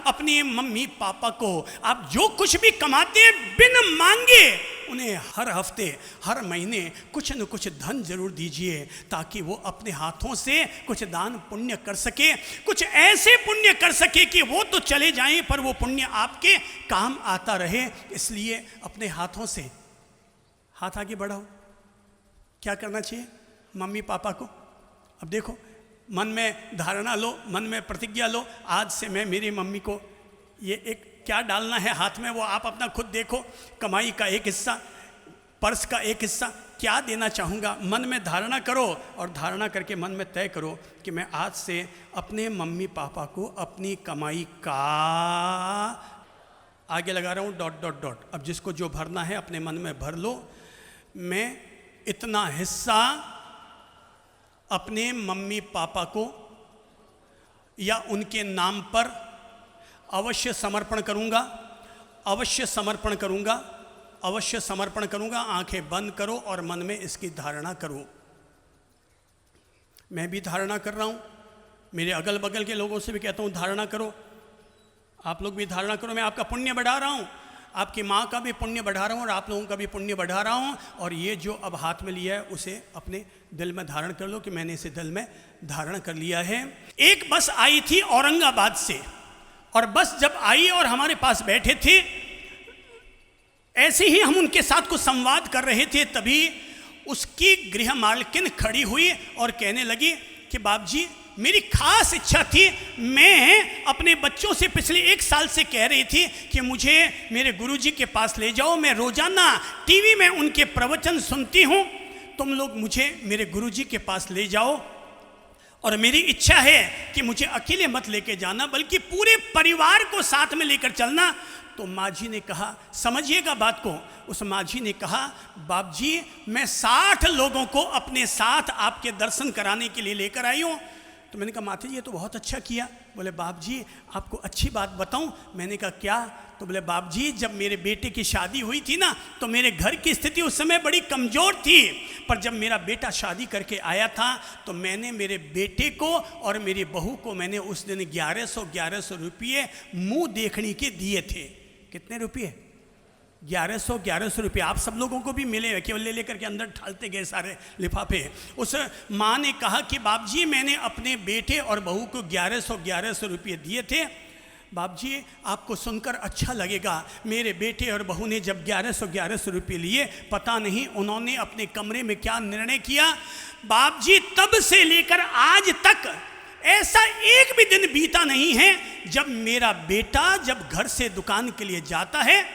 अपने mummy papa को आप जो कुछ भी कमाते हैं बिन मांगे उन्हें हर हफ्ते हर महीने कुछ न कुछ धन जरूर दीजिए, ताकि वो अपने हाथों से कुछ दान पुण्य कर सके, कुछ ऐसे पुण्य कर सके कि वो तो चले जाएं पर वो पुण्य आपके काम आता रहे। इसलिए अपने हाथों से हाथ आगे बढ़ाओ। क्या करना चाहिए मम्मी पापा को? अब देखो, मन में धारणा लो, मन में प्रतिज्ञा लो, आज से मैं मेरी मम्मी को ये एक क्या डालना है हाथ में वो आप अपना खुद देखो। कमाई का एक हिस्सा, पर्स का एक हिस्सा क्या देना चाहूँगा, मन में धारणा करो और धारणा करके मन में तय करो कि मैं आज से अपने मम्मी पापा को अपनी कमाई का, आगे लगा रहा हूँ डॉट डॉट डॉट, अब जिसको जो भरना है अपने मन में भर लो। मैं इतना हिस्सा अपने मम्मी पापा को या उनके नाम पर अवश्य समर्पण करूंगा, अवश्य समर्पण करूंगा, अवश्य समर्पण करूंगा। आंखें बंद करो और मन में इसकी धारणा करो। मैं भी धारणा कर रहा हूं, मेरे अगल बगल के लोगों से भी कहता हूं धारणा करो, आप लोग भी धारणा करो। मैं आपका पुण्य बढ़ा रहा हूं, आपकी माँ का भी पुण्य बढ़ा रहा हूँ और आप लोगों का भी पुण्य बढ़ा रहा हूँ। और ये जो अब हाथ में लिया है उसे अपने दिल में धारण कर लो कि मैंने इसे दिल में धारण कर लिया है। एक बस आई थी औरंगाबाद से, और बस जब आई और हमारे पास बैठे थे, ऐसे ही हम उनके साथ कुछ संवाद कर रहे थे, तभी उसकी गृह मालकिन खड़ी हुई और कहने लगी कि बाप जी मेरी खास इच्छा थी, मैं अपने बच्चों से पिछले 1 साल से कह रही थी कि मुझे मेरे गुरुजी के पास ले जाओ, मैं रोजाना टीवी में उनके प्रवचन सुनती हूँ, तुम लोग मुझे मेरे गुरुजी के पास ले जाओ। और मेरी इच्छा है कि मुझे अकेले मत लेके जाना बल्कि पूरे परिवार को साथ में लेकर चलना। तो माँ जी ने कहा, समझिएगा बात को, उस माँ जी ने कहा बाप जी मैं 60 लोगों को अपने साथ आपके दर्शन कराने के लिए लेकर आई हूँ। तो मैंने कहा माता जी ये तो बहुत अच्छा किया। बोले बाप जी आपको अच्छी बात बताऊं? मैंने कहा क्या? तो बोले बाप जी जब मेरे बेटे की शादी हुई थी ना, तो मेरे घर की स्थिति उस समय बड़ी कमज़ोर थी, पर जब मेरा बेटा शादी करके आया था तो मैंने मेरे बेटे को और मेरी बहू को मैंने उस दिन 1100 रुपये मुँह देखने के दिए थे। कितने रुपये? 1100 रुपये। आप सब लोगों को भी मिले, केवल ले लेकर के अंदर ढालते गए सारे लिफाफे। उस माँ ने कहा कि बाप जी मैंने अपने बेटे और बहू को 1100 रुपये दिए थे। बाप जी आपको सुनकर अच्छा लगेगा, मेरे बेटे और बहू ने जब 1100 रुपये लिए, पता नहीं उन्होंने अपने कमरे में क्या निर्णय किया। बाप जी तब से लेकर आज तक ऐसा एक भी दिन बीता नहीं है जब मेरा बेटा जब घर से दुकान के लिए जाता है,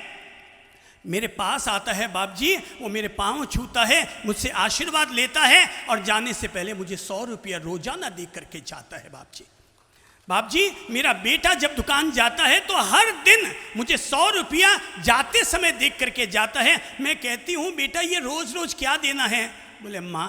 मेरे पास आता है बाप जी, वो मेरे पाँव छूता है, मुझसे आशीर्वाद लेता है और जाने से पहले मुझे 100 रुपया रोजाना दे करके जाता है। बाप जी, बाप जी मेरा बेटा जब दुकान जाता है तो हर दिन मुझे 100 रुपया जाते समय देख करके जाता है। मैं कहती हूँ बेटा ये रोज रोज क्या देना है? बोले माँ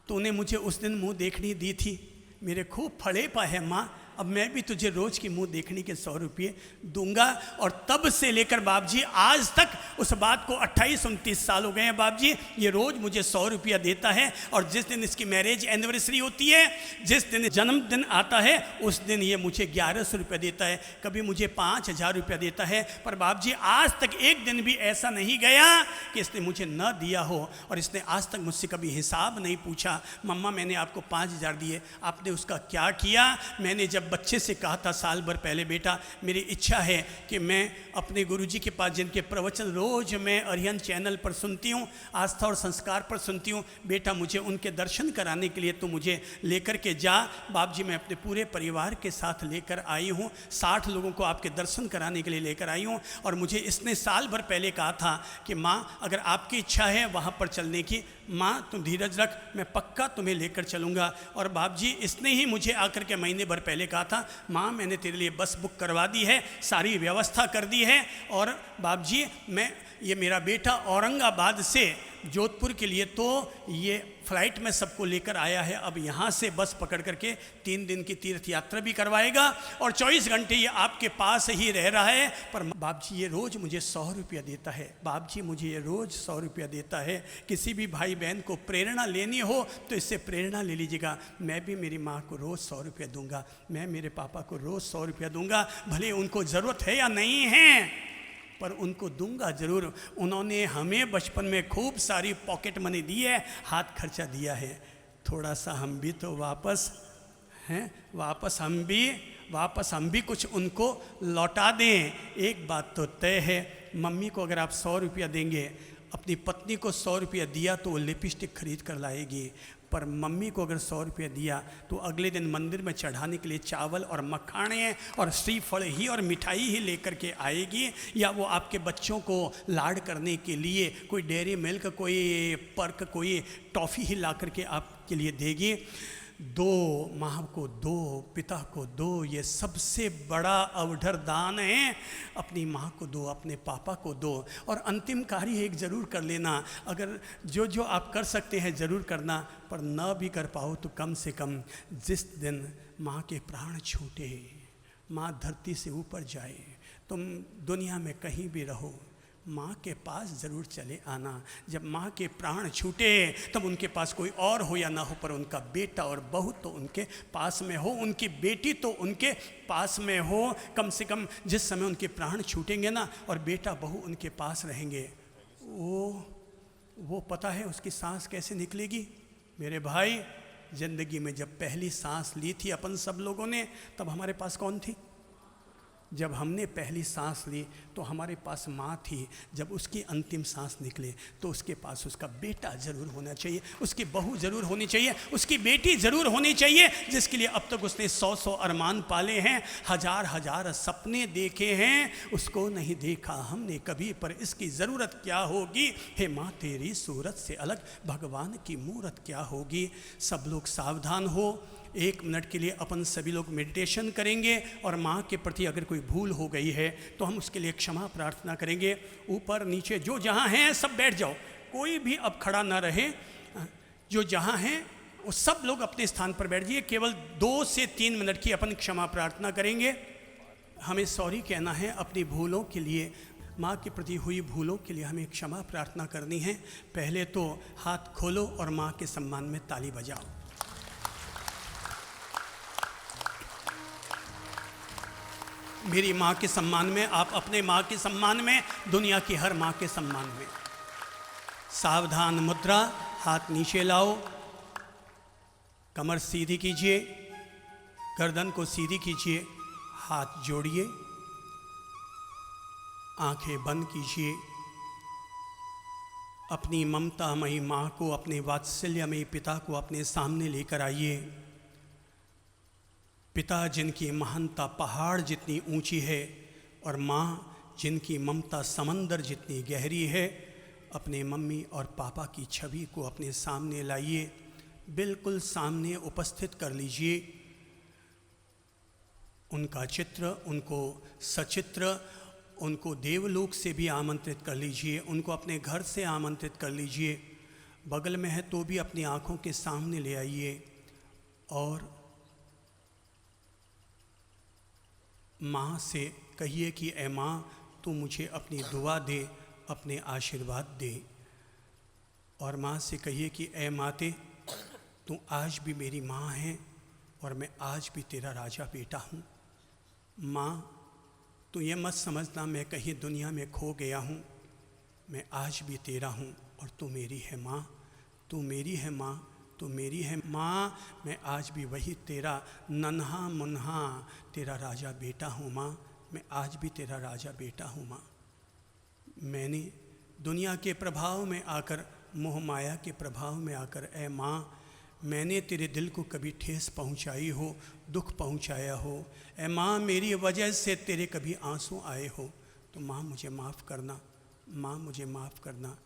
तूने मुझे उस दिन मुँह देखनी दी थी, मेरे खूब फड़े पा है माँ, अब मैं भी तुझे रोज की मुंह देखने के 100 रुपये दूंगा। और तब से लेकर बाप जी आज तक उस बात को 28-29 साल हो गए हैं बाप जी, ये रोज मुझे 100 रुपया देता है। और जिस दिन इसकी मैरिज एनिवर्सरी होती है, जिस दिन जन्मदिन आता है, उस दिन ये मुझे 1100 रुपये देता है, कभी मुझे 5000 रुपया देता है। पर बाप जी आज तक एक दिन भी ऐसा नहीं गया कि इसने मुझे न दिया हो, और इसने आज तक मुझसे कभी हिसाब नहीं पूछा, मम्मा मैंने आपको 5000 दिए, आपने उसका क्या किया? मैंने जब बच्चे से कहा था साल भर पहले, बेटा मेरी इच्छा है कि मैं अपने गुरुजी के पास, जिनके प्रवचन रोज मैं अरिहंत चैनल पर सुनती हूँ, आस्था और संस्कार पर सुनती हूँ, बेटा मुझे उनके दर्शन कराने के लिए तो मुझे लेकर के जा। बाप जी मैं अपने पूरे परिवार के साथ लेकर आई हूँ, 60 लोगों को आपके दर्शन कराने के लिए लेकर आई हूँ। और मुझे इसने साल भर पहले कहा था कि माँ अगर आपकी इच्छा है वहाँ पर चलने की, माँ तुम धीरज रख, मैं पक्का तुम्हें लेकर चलूँगा। और बाप जी इसने ही मुझे आकर के महीने भर पहले कहा था, माँ मैंने तेरे लिए बस बुक करवा दी है, सारी व्यवस्था कर दी है, और बाप जी मैं ये मेरा बेटा औरंगाबाद से जोधपुर के लिए तो ये फ्लाइट में सबको लेकर आया है, अब यहाँ से बस पकड़ करके 3 दिन की तीर्थ यात्रा भी करवाएगा और 24 घंटे ये आपके पास ही रह रहा है। पर बाप जी ये रोज़ मुझे 100 रुपया देता है, बाप जी मुझे ये रोज़ 100 रुपया देता है। किसी भी भाई बहन को प्रेरणा लेनी हो तो इससे प्रेरणा ले लीजिएगा। मैं भी मेरी माँ को रोज़ 100 रुपया दूंगा, मैं मेरे पापा को रोज़ 100 रुपया दूंगा, भले उनको ज़रूरत है या नहीं है पर उनको दूंगा ज़रूर। उन्होंने हमें बचपन में खूब सारी पॉकेट मनी दी है, हाथ खर्चा दिया है, थोड़ा सा हम भी तो वापस हम भी कुछ उनको लौटा दें। एक बात तो तय है, मम्मी को अगर आप 100 रुपया देंगे, अपनी पत्नी को 100 रुपया दिया तो वो लिपस्टिक खरीद कर लाएगी, पर मम्मी को अगर 100 रुपया दिया तो अगले दिन मंदिर में चढ़ाने के लिए चावल और मखाने और श्रीफल ही और मिठाई ही लेकर के आएगी, या वो आपके बच्चों को लाड करने के लिए कोई डेयरी मिल्क, कोई पर्क, कोई टॉफ़ी ही ला करके आपके लिए देगी। दो, माँ को दो, पिता को दो, ये सबसे बड़ा अवढर दान है। अपनी माँ को दो, अपने पापा को दो, और अंतिम कार्य एक ज़रूर कर लेना। अगर जो जो आप कर सकते हैं ज़रूर करना, पर न भी कर पाओ तो कम से कम जिस दिन माँ के प्राण छूटे, माँ धरती से ऊपर जाए, तुम दुनिया में कहीं भी रहो, माँ के पास ज़रूर चले आना। जब माँ के प्राण छूटे तब उनके पास कोई और हो या ना हो, पर उनका बेटा और बहू तो उनके पास में हो, उनकी बेटी तो उनके पास में हो। कम से कम जिस समय उनके प्राण छूटेंगे ना और बेटा बहू उनके पास रहेंगे, वो पता है उसकी सांस कैसे निकलेगी। मेरे भाई, ज़िंदगी में जब पहली सांस ली थी अपन सब लोगों ने, तब हमारे पास कौन थी? जब हमने पहली सांस ली तो हमारे पास माँ थी। जब उसकी अंतिम सांस निकले तो उसके पास उसका बेटा ज़रूर होना चाहिए, उसकी बहू ज़रूर होनी चाहिए, उसकी बेटी ज़रूर होनी चाहिए, जिसके लिए अब तक उसने 100 अरमान पाले हैं, हजार सपने देखे हैं। उसको नहीं देखा हमने कभी, पर इसकी ज़रूरत क्या होगी। हे माँ, तेरी सूरत से अलग भगवान की मूरत क्या होगी। सब लोग सावधान हो। 1 मिनट के लिए अपन सभी लोग मेडिटेशन करेंगे और माँ के प्रति अगर कोई भूल हो गई है तो हम उसके लिए क्षमा प्रार्थना करेंगे। ऊपर नीचे जो जहाँ हैं सब बैठ जाओ, कोई भी अब खड़ा ना रहे। जो जहाँ हैं वो सब लोग अपने स्थान पर बैठ जाइए। केवल 2 से 3 मिनट की अपन क्षमा प्रार्थना करेंगे। हमें सॉरी कहना है अपनी भूलों के लिए, माँ के प्रति हुई भूलों के लिए हमें क्षमा प्रार्थना करनी है। पहले तो हाथ खोलो और माँ के सम्मान में ताली बजाओ। मेरी माँ के सम्मान में, आप अपने माँ के सम्मान में, दुनिया की हर माँ के सम्मान में। सावधान मुद्रा, हाथ नीचे लाओ, कमर सीधी कीजिए, गर्दन को सीधी कीजिए, हाथ जोड़िए, आंखें बंद कीजिए। अपनी ममतामयी माँ को, अपने वात्सल्यमयी पिता को अपने सामने लेकर आइए। पिता जिनकी महानता पहाड़ जितनी ऊंची है और माँ जिनकी ममता समंदर जितनी गहरी है, अपने मम्मी और पापा की छवि को अपने सामने लाइए, बिल्कुल सामने उपस्थित कर लीजिए। उनका चित्र, उनको सचित्र, उनको देवलोक से भी आमंत्रित कर लीजिए, उनको अपने घर से आमंत्रित कर लीजिए। बगल में है तो भी अपनी आँखों के सामने ले आइए और माँ से कहिए कि ऐ माँ, तू मुझे अपनी दुआ दे, अपने आशीर्वाद दे। और माँ से कहिए कि ऐ माते, तू आज भी मेरी माँ है और मैं आज भी तेरा राजा बेटा हूँ। माँ, तू ये मत समझना मैं कहीं दुनिया में खो गया हूँ, मैं आज भी तेरा हूँ और तू मेरी है माँ, तू मेरी है माँ, तू मेरी है माँ। मैं आज भी वही तेरा नन्हा मुन्हा तेरा राजा बेटा हूँ माँ, मैं आज भी तेरा राजा बेटा हूँ माँ। मैंने दुनिया के प्रभाव में आकर, मोह माया के प्रभाव में आकर, ऐ माँ, मैंने तेरे दिल को कभी ठेस पहुँचाई हो, दुख पहुँचाया हो, ऐ माँ, मेरी वजह से तेरे कभी आंसू आए हो तो माँ मुझे माफ़ करना, माँ मुझे माफ़ करना,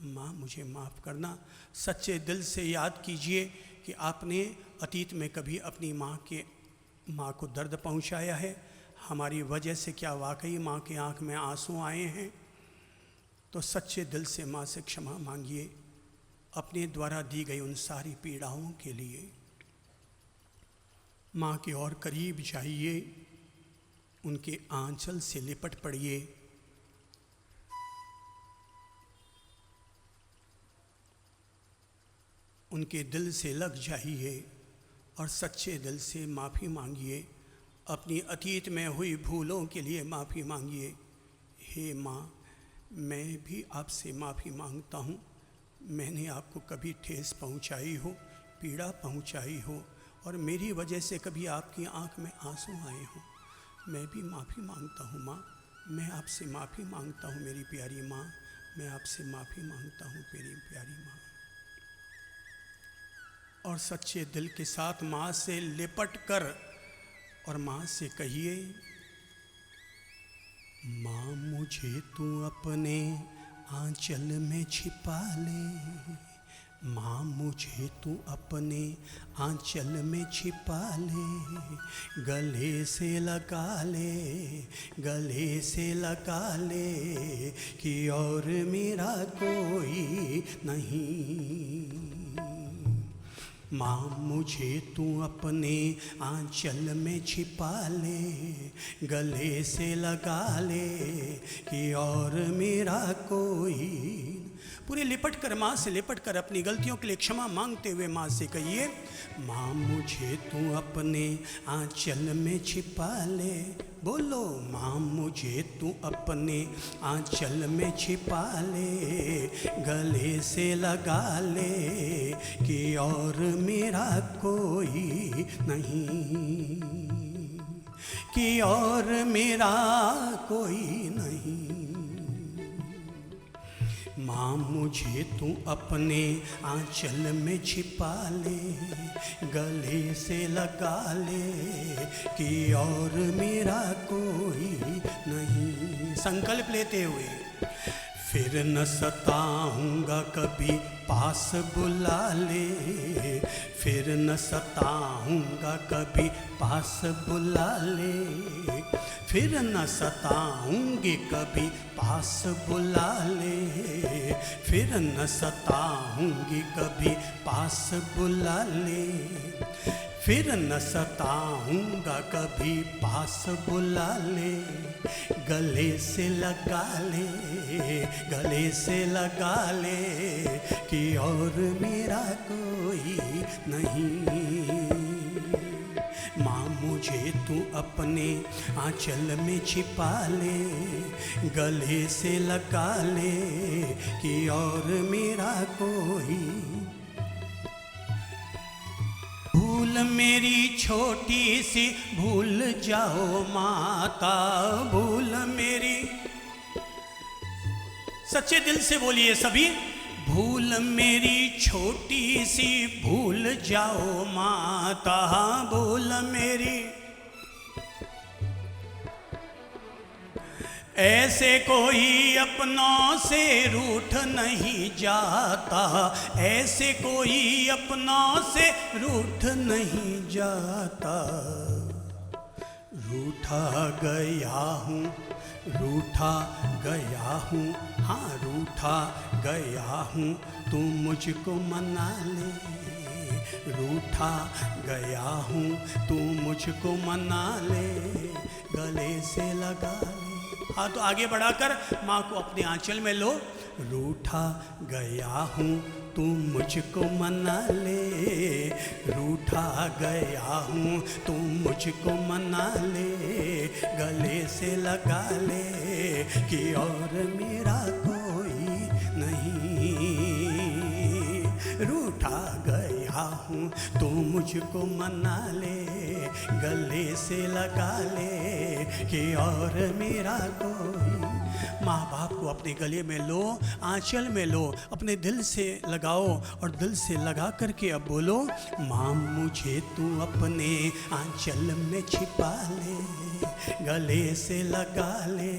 माँ मुझे माफ़ करना। सच्चे दिल से याद कीजिए कि आपने अतीत में कभी अपनी माँ को दर्द पहुँचाया है। हमारी वजह से क्या वाकई माँ की आँख में आंसू आए हैं? तो सच्चे दिल से माँ से क्षमा मांगिए। अपने द्वारा दी गई उन सारी पीड़ाओं के लिए। माँ के और करीब जाइए, उनके आंचल से लिपट पड़िए। उनके दिल से लग जाइए और सच्चे दिल से माफ़ी मांगिए। अपनी अतीत में हुई भूलों के लिए माफ़ी मांगिए। हे माँ, मैं भी आपसे माफ़ी मांगता हूँ। मैंने आपको कभी ठेस पहुँचाई हो, पीड़ा पहुँचाई हो और मेरी वजह से कभी आपकी आंख में आंसू आए हों, मैं भी माफ़ी मांगता हूँ माँ। मैं आपसे माफ़ी मांगता हूँ मेरी प्यारी माँ। मैं आपसे माफ़ी मांगता हूँ मेरी प्यारी माँ। और सच्चे दिल के साथ माँ से लिपट कर और माँ से कहिए, माँ मुझे तू अपने आंचल में छिपा ले। माँ मुझे तू अपने आंचल में छिपा ले। गले से लगा ले, गले से लगा ले कि और मेरा कोई नहीं। माँ मुझे तू अपने आंचल में छिपा ले। गले से लगा ले कि और मेरा कोई। पूरे लिपट कर, माँ से लिपट कर अपनी गलतियों के लिए क्षमा मांगते हुए माँ से कहिए, माँ मुझे तू अपने आंचल में छिपा ले। बोलो, माँ मुझे तू अपने आंचल में छिपा ले। गले से लगा ले कि और मेरा कोई नहीं, कि और मेरा कोई नहीं। माँ मुझे तू अपने आंचल में छिपा ले। गले से लगा ले कि और मेरा कोई नहीं। संकल्प लेते हुए, फिर न सताऊंगा कभी पास बुला ले। फिर न सताऊंगा कभी पास बुला ले। फिर न सताऊंगी कभी पास बुला ले। फिर न सताऊंगी कभी पास बुला ले। फिर न सताऊंगा कभी पास बुला ले। गले से लगा ले, गले से लगा ले कि और मेरा कोई नहीं। माँ मुझे तू अपने आंचल में छिपा ले। गले से लगा ले कि और मेरा कोई। भूल मेरी छोटी सी भूल जाओ माता, भूल मेरी। सच्चे दिल से बोलिए सभी, भूल मेरी छोटी सी भूल जाओ माता, भूल मेरी। ऐसे कोई अपनों से रूठ नहीं जाता। ऐसे कोई अपनों से रूठ नहीं जाता। रूठा गया हूँ, रूठा गया हूँ, हाँ रूठा गया हूँ, तू मुझको मना ले। रूठा गया हूँ, तू मुझको मना ले। गले से लगा ले। हाँ, तो आगे बढ़ाकर माँ को अपने आंचल में लो। रूठा गया हूँ, तू मुझको मना ले। रूठा गया हूँ, तू मुझको मना ले। गले से लगा ले कि और मेरा कोई नहीं। रूठा गया हूँ, तू मुझको मना ले। गले से लगा ले कि और मेरा कोई। माँ बाप को अपने गले में लो, आंचल में लो, अपने दिल से लगाओ और दिल से लगा करके अब बोलो, माँ मुझे तू अपने आंचल में छिपा ले। गले से लगा ले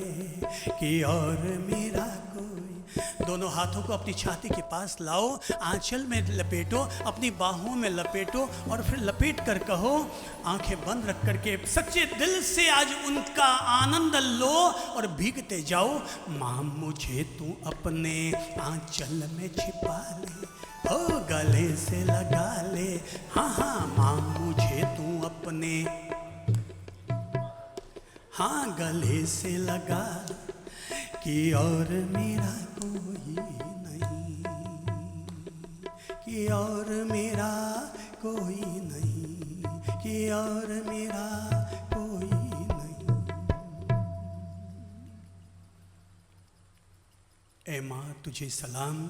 कि और मेरा कोई। दोनों हाथों को अपनी छाती के पास लाओ, आंचल में लपेटो, अपनी बाहों में लपेटो और फिर लपेट कर कहो, आंखें बंद रख करके सच्चे दिल से आज उनका आनंद लो और भीगते जाओ। माँ मुझे तू अपने आंचल में छिपा ले, ओ गले से लगा ले, हाँ हाँ माँ मुझे तू अपने, हाँ गले से लगा, कि और मेरा कोई नहीं, कि और मेरा कोई नहीं, कि और मेरा कोई नहीं। ए माँ तुझे सलाम,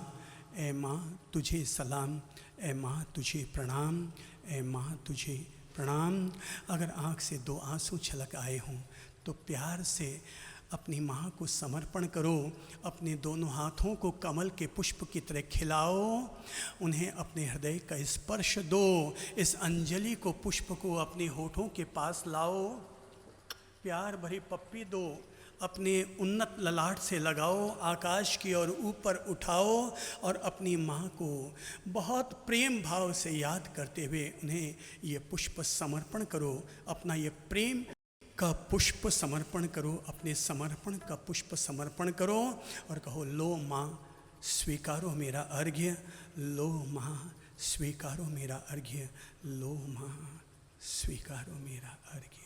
ए माँ तुझे सलाम, ए माँ तुझे प्रणाम, ए माँ तुझे प्रणाम। अगर आँख से दो आंसू छलक आए हों तो प्यार से अपनी माँ को समर्पण करो, अपने दोनों हाथों को कमल के पुष्प की तरह खिलाओ, उन्हें अपने हृदय का स्पर्श दो, इस अंजलि को, पुष्प को अपने होठों के पास लाओ, प्यार भरी पप्पी दो, अपने उन्नत ललाट से लगाओ, आकाश की ओर ऊपर उठाओ और अपनी माँ को बहुत प्रेम भाव से याद करते हुए उन्हें ये पुष्प समर्पण करो, अपना ये प्रेम का पुष्प समर्पण करो, अपने समर्पण का पुष्प समर्पण करो और कहो, लो माँ स्वीकारो मेरा अर्घ्य, लो माँ स्वीकारो मेरा अर्घ्य, लो माँ स्वीकारो मेरा अर्घ्य।